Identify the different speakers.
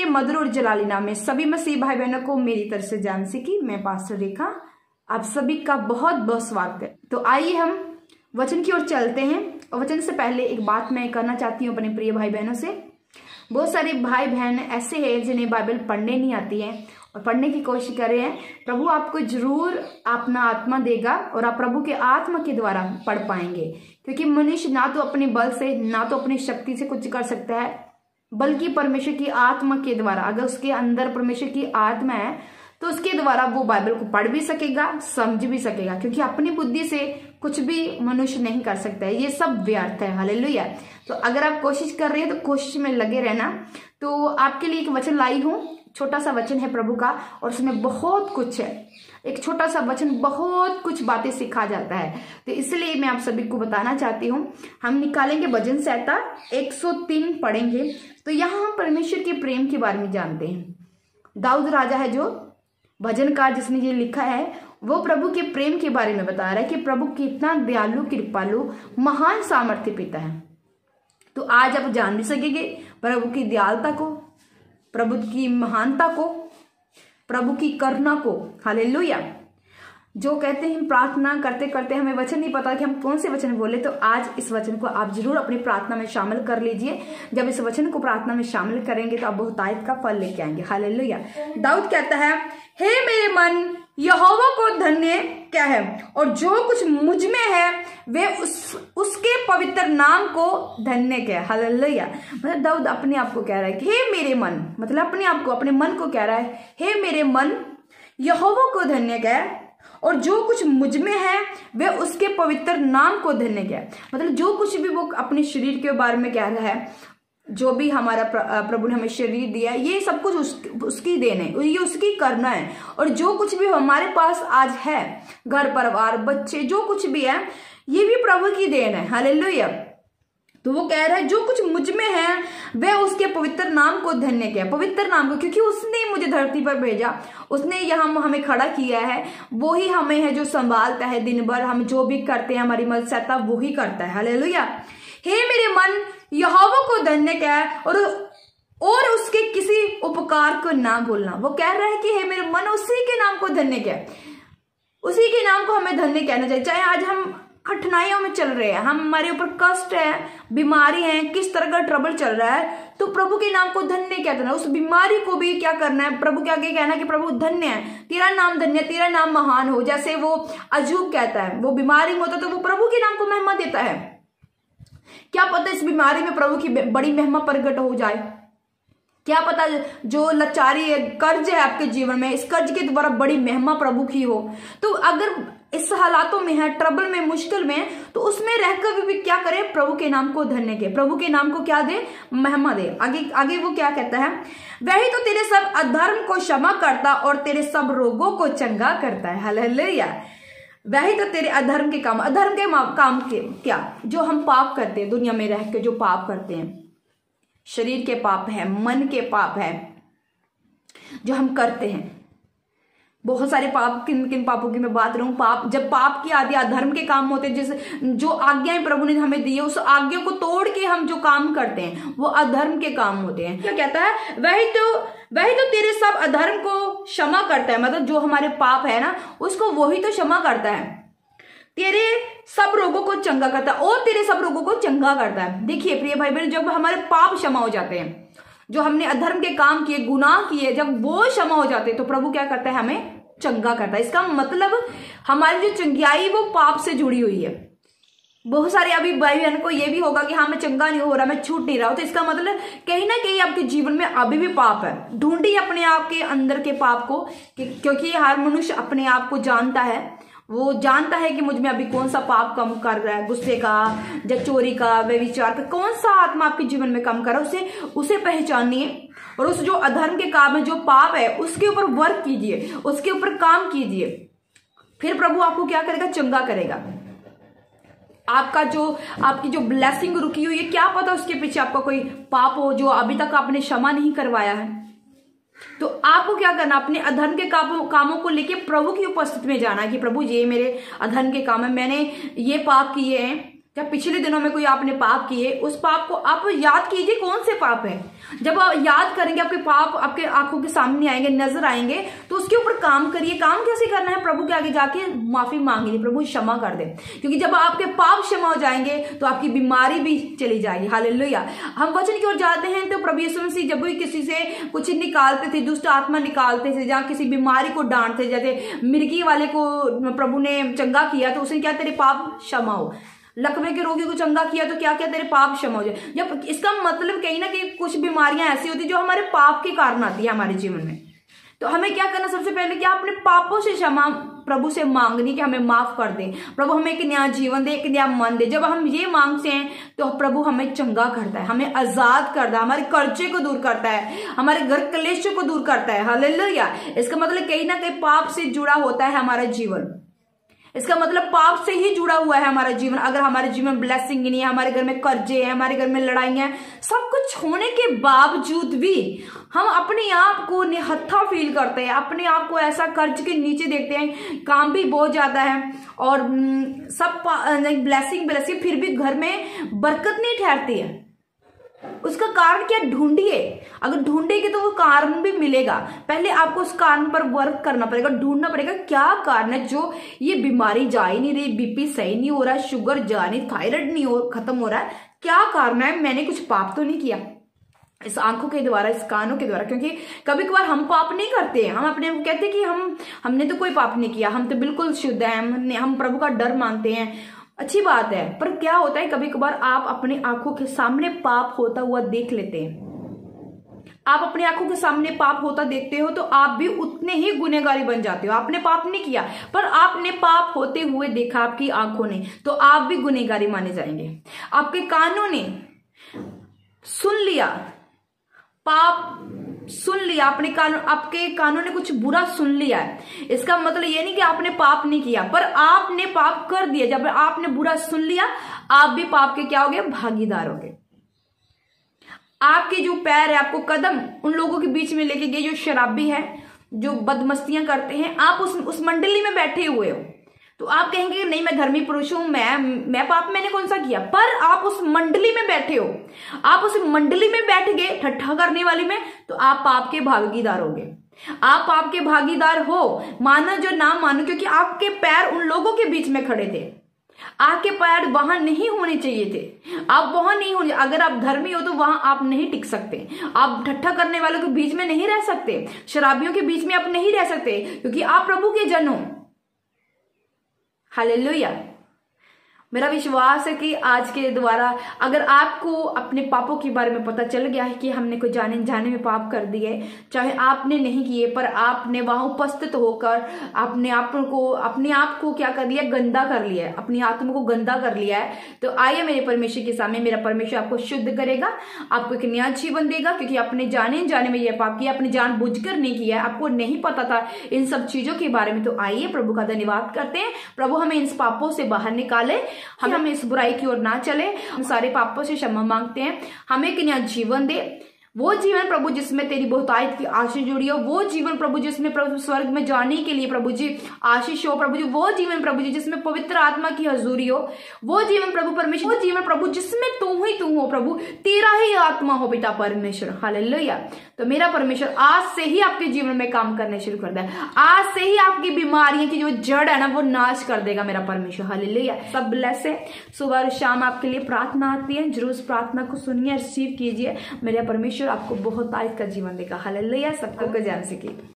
Speaker 1: के मधुर और जलाली नाम में सभी मसीह भाई बहनों को मेरी तरफ से जान सी की मैं पास्टर रेखा आप सभी का बहुत बहुत स्वागत है। तो आइए हम वचन की ओर चलते हैं। और वचन से पहले एक बात मैं करना चाहती हूँ अपने प्रिय भाई बहनों से। बहुत सारे भाई बहन ऐसे हैं जिन्हें बाइबल पढ़ने नहीं आती है और पढ़ने की कोशिश कर रहे हैं। प्रभु आपको जरूर अपना आत्मा देगा और आप प्रभु के आत्मा के द्वारा पढ़ पाएंगे, क्योंकि मनुष्य ना तो अपने बल से ना तो अपनी शक्ति से कुछ कर सकता है, बल्कि परमेश्वर की आत्मा के द्वारा। अगर उसके अंदर परमेश्वर की आत्मा है तो उसके द्वारा वो बाइबल को पढ़ भी सकेगा, समझ भी सकेगा, क्योंकि अपनी बुद्धि से कुछ भी मनुष्य नहीं कर सकता है। ये सब व्यर्थ है। हालेलुया। तो अगर आप कोशिश कर रहे हैं तो कोशिश में लगे रहना। तो आपके लिए एक वचन लाई हूं, छोटा सा वचन है प्रभु का और उसमें बहुत कुछ है। एक छोटा सा वचन बहुत कुछ बातें सिखा जाता है, तो इसलिए मैं आप सभी को बताना चाहती हूँ। हम निकालेंगे भजन संहिता 103 पढ़ेंगे। तो यहाँ हम परमेश्वर के प्रेम के बारे में जानते हैं। दाऊद राजा है जो भजनकार जिसने ये लिखा है, वो प्रभु के प्रेम के बारे में बता रहा है कि प्रभु कितना दयालु, कृपालु, महान, सामर्थ्य पिता है। तो आज आप जान भी सकेंगे प्रभु की दयालुता को, प्रभु की महानता को, प्रभु की करुणा को। हालेलुया। जो कहते हैं प्रार्थना करते करते हमें वचन नहीं पता कि हम कौन से वचन बोले, तो आज इस वचन को आप जरूर अपनी प्रार्थना में शामिल कर लीजिए। जब इस वचन को प्रार्थना में शामिल करेंगे तो आप बहुतायत का फल लेके आएंगे। हालेलुया। दाऊद कहता है, हे मेरे मन यहोवा को धन्य क्या है, और जो कुछ मुझ में है वे उसके पवित्र नाम को धन्य क्या है। हालेलुया। मतलब दाऊद अपने आप को कह रहा है कि हे मेरे मन, मतलब अपने आप को, अपने मन को कह रहा है, हे मेरे मन यहोवा को धन्य क्या है, और जो कुछ मुझ में है वे उसके पवित्र नाम को धन्य क्या है। मतलब जो कुछ भी वो अपने शरीर के बारे में कह रहा है, जो भी हमारा प्रभु ने हमें शरीर दिया है, ये सब कुछ उसकी देन है, ये उसकी करना है। और जो कुछ भी हमारे पास आज है, घर परिवार बच्चे जो कुछ भी है, ये भी प्रभु की देन है। हालेलुया। तो वो कह रहा है जो कुछ मुझ में है वह उसके पवित्र नाम को धन्य किया। पवित्र नाम को, क्योंकि उसने मुझे धरती पर भेजा, उसने यहाँ हमें खड़ा किया है, वो ही हमें है जो संभालता है दिन भर। हम जो भी करते हैं हमारी मदद सहायता वो ही करता है। हालेलुया। हे मेरे मन यहोवा को धन्य क्या है, और उसके किसी उपकार को ना भूलना। वो कह रहा है कि हे मेरे मन उसी के नाम को धन्य क्या है, उसी के नाम को हमें धन्य कहना चाहिए। चाहे आज हम कठिनाइयों में चल रहे हैं, हमारे ऊपर कष्ट है, बीमारी है, किस तरह का ट्रबल चल रहा है, तो प्रभु के नाम को धन्य क्या करना है। उस बीमारी को भी क्या करना है, प्रभु के आगे कहना कि प्रभु धन्य है, तेरा नाम धन्य, तेरा नाम महान हो। जैसे वो अजूब कहता है, वो बीमारी में होता तो वो प्रभु के नाम को महिमा देता है। क्या पता इस बीमारी में प्रभु की बड़ी महिमा प्रकट हो जाए। क्या पता जो लाचारी है, कर्ज है आपके जीवन में, इस कर्ज के द्वारा बड़ी महिमा प्रभु की हो। तो अगर इस हालातों में है, ट्रबल में, मुश्किल में, तो उसमें रहकर भी क्या करे, प्रभु के नाम को धन्य के, प्रभु के नाम को क्या दे, महिमा दे। आगे वो क्या कहता है, वही तो तेरे सब अधर्म को क्षमा करता और तेरे सब रोगों को चंगा करता है। हालेलुया। वही तो तेरे अधर्म के काम, अधर्म के काम के क्या, जो हम पाप करते हैं दुनिया में रह के, जो पाप करते हैं, शरीर के पाप है, मन के पाप है, जो हम करते हैं। बहुत सारे पाप, किन किन पापों की मैं बात करूं। पाप, जब पाप की आदि अधर्म के काम होते हैं, जैसे जो आज्ञाएं प्रभु ने हमें दी है, उस आज्ञा को तोड़ के हम जो काम करते हैं वो अधर्म के काम होते हैं। क्या कहता है, वही तो तेरे सब अधर्म को क्षमा करता है। मतलब जो हमारे पाप है ना, उसको वही तो क्षमा करता है, तेरे सब रोगों को चंगा करता है, और तेरे सब रोगों को चंगा करता है। देखिए प्रिय भाई बहन, जब हमारे पाप क्षमा हो जाते हैं, जो हमने अधर्म के काम किए, गुनाह किए, जब वो क्षमा हो जाते हैं तो प्रभु क्या करता है, हमें चंगा करता है। इसका मतलब हमारी जो चंगाई वो पाप से जुड़ी हुई है। बहुत सारे अभी भाई बहन को ये भी होगा कि हाँ मैं चंगा नहीं हो रहा, मैं छूट नहीं रहा हूं, तो इसका मतलब कहीं ना कहीं आपके जीवन में अभी भी पाप है। ढूंढिए अपने आप के अंदर के पाप को, क्योंकि हर मनुष्य अपने आप को जानता है। वो जानता है कि मुझ में अभी कौन सा पाप कम कर रहा है, गुस्से का, या चोरी का, व्यभिचार का, कौन सा आत्मा आपके जीवन में कम कर रहा है, उसे पहचानिए। और उस जो अधर्म के काम है, जो पाप है, उसके ऊपर वर्क कीजिए, उसके ऊपर काम कीजिए। फिर प्रभु आपको क्या करेगा, चंगा करेगा। आपकी जो ब्लेसिंग रुकी हुई है, क्या पता उसके पीछे आपका कोई पाप हो जो अभी तक आपने क्षमा नहीं करवाया है। तो आपको क्या करना, अपने अधर्म के कामों को लेके प्रभु की उपस्थिति में जाना है कि प्रभु ये मेरे अधर्म के काम है, मैंने ये पाप किए हैं, जब पिछले दिनों में कोई आपने पाप किए, उस पाप को आप याद कीजिए कौन से पाप है। जब आप याद करेंगे आपके पाप आपके आंखों के सामने आएंगे, नजर आएंगे, तो उसके ऊपर काम करिए। काम कैसे करना है? प्रभु के आगे जाके माफी मांगिए, प्रभु क्षमा कर दे, क्योंकि जब आपके पाप क्षमा हो जाएंगे तो आपकी बीमारी भी चली जाएगी। हालेलुया। हम वचन की ओर जाते हैं तो प्रभु यीशु मसीह जब भी किसी से कुछ निकालते थे, दुष्ट आत्मा निकालते थे, जहाँ किसी बीमारी को डांटते, जैसे मिर्गी वाले को प्रभु ने चंगा किया तो उसने क्या, तेरे पाप क्षमा हो। लकवे के रोगी को चंगा किया तो क्या क्या, तेरे पाप क्षमा हो जाए। जब इसका मतलब कहीं ना कहीं कुछ बीमारियां ऐसी होती जो हमारे पाप के कारण आती है हमारे जीवन में, तो हमें क्या करना, सबसे पहले क्या, अपने पापों से क्षमा प्रभु से मांगनी कि हमें माफ कर दे, प्रभु हमें एक नया जीवन दे, एक नया मन दे। जब हम ये मांगते हैं तो प्रभु हमें चंगा करता है, हमें आजाद करता है, हमारे कर्जे को दूर करता है, हमारे घर कलेश को दूर करता है। हालेलुया। इसका मतलब कहीं ना कहीं पाप से जुड़ा होता है हमारा जीवन। इसका मतलब पाप से ही जुड़ा हुआ है हमारा जीवन। अगर हमारे जीवन में ब्लेसिंग नहीं है, हमारे घर में कर्जे हैं, हमारे घर में लड़ाइयां हैं, सब कुछ होने के बावजूद भी हम अपने आप को निहत्था फील करते हैं, अपने आप को ऐसा कर्ज के नीचे देखते हैं, काम भी बहुत ज्यादा है और सब ब्लेसिंग फिर भी घर में बरकत नहीं ठहरती है। उसका कारण क्या? ढूंढिए। अगर ढूंढेंगे तो वो कारण भी मिलेगा। पहले आपको उस कारण पर वर्क करना पड़ेगा, ढूंढना पड़ेगा क्या कारण है जो ये बीमारी जा ही नहीं रही, बीपी सही नहीं हो रहा है, शुगर जा नहीं, थायराइड नहीं हो खत्म हो रहा है, क्या कारण है? मैंने कुछ पाप तो नहीं किया इस आंखों के द्वारा, इस कानों के द्वारा। क्योंकि कभी कभार हम पाप नहीं करते हैं, हम अपने कहते हैं कि हमने तो कोई पाप नहीं किया, हम तो बिल्कुल शुद्ध हैं, हम प्रभु का डर मानते हैं। अच्छी बात है, पर क्या होता है कभी कभार आप अपनी आंखों के सामने पाप होता हुआ देख लेते हैं। आप अपनी आंखों के सामने पाप होता देखते हो तो आप भी उतने ही गुनहगारी बन जाते हो। आपने पाप नहीं किया पर आपने पाप होते हुए देखा आपकी आंखों ने, तो आप भी गुनहगारी माने जाएंगे। आपके कानों ने सुन लिया, पाप सुन लिया, आपके कानों ने कुछ बुरा सुन लिया है। इसका मतलब ये नहीं कि आपने पाप नहीं किया, पर आपने पाप कर दिया। जब आपने बुरा सुन लिया, आप भी पाप के क्या हो गए? भागीदार हो गए। आपके जो पैर है, आपको कदम उन लोगों के बीच में लेके गए जो शराबी है, जो बदमस्तियां करते हैं। आप उस मंडली में बैठे हुए हो तो आप कहेंगे कि नहीं मैं धर्मी पुरुष हूं, मैं पाप मैंने कौन सा किया, पर आप उस मंडली में बैठे हो, आप उस मंडली में बैठ गए ठट्ठा करने वाली में, तो आप पाप के भागीदार होगे। आप पाप के भागीदार हो, मानो जो ना मानो, क्योंकि आपके पैर उन लोगों के बीच में खड़े थे। आपके पैर वहां नहीं होने चाहिए थे, आप वहां नहीं होने। अगर आप धर्मी हो तो वहां आप नहीं टिक सकते, आप ठट्ठा करने वालों के बीच में नहीं रह सकते, शराबियों के बीच में आप नहीं रह सकते, क्योंकि आप प्रभु के जन हो। हालेलुया। मेरा विश्वास है कि आज के द्वारा अगर आपको अपने पापों के बारे में पता चल गया है कि हमने कोई जाने में पाप कर दिए, चाहे आपने नहीं किए पर आपने वहां उपस्थित होकर अपने आप को क्या कर लिया? गंदा कर लिया है, अपनी आत्मा को गंदा कर लिया है। तो आइए मेरे परमेश्वर के सामने, मेरा परमेश्वर आपको शुद्ध करेगा, आपको एक नया जीवन देगा, क्योंकि आपने जाने में यह पाप किया, आपने जानबूझकर नहीं किया है, आपको नहीं पता था इन सब चीजों के बारे में। तो आइए प्रभु का धन्यवाद करते हैं, प्रभु हमें इन पापों से बाहर निकाले, हम इस बुराई की ओर ना चले, हम सारे पापों से क्षमा मांगते हैं, हमें एक नया जीवन दे। वो जीवन प्रभु जिसमें तेरी बहुतायत की आशीष जुड़ी हो, वो जीवन प्रभु जिसमें प्रभु स्वर्ग में जाने के लिए प्रभु जी आशीष हो, प्रभु जी वो जीवन प्रभु जी जिसमें पवित्र आत्मा की हजूरी हो, वो जीवन प्रभु परमेश्वर, वो जीवन प्रभु जिसमें तू ही तू हो, प्रभु तेरा ही आत्मा हो पिता परमेश्वर। हालेलुया। तो मेरा परमेश्वर आज से ही आपके जीवन में काम करने शुरू कर दे, आज से ही आपकी बीमारियों की जो जड़ है ना वो नाश कर देगा मेरा परमेश्वर। हालेलुया। सब ब्लेस है। सुबह और शाम आपके लिए प्रार्थना आती है, जरूर उस प्रार्थना को सुनिए, रिसीव कीजिए। मेरा परमेश्वर आपको बहुत आयत का जीवन देगा। हालेलुया। सबको जान सके।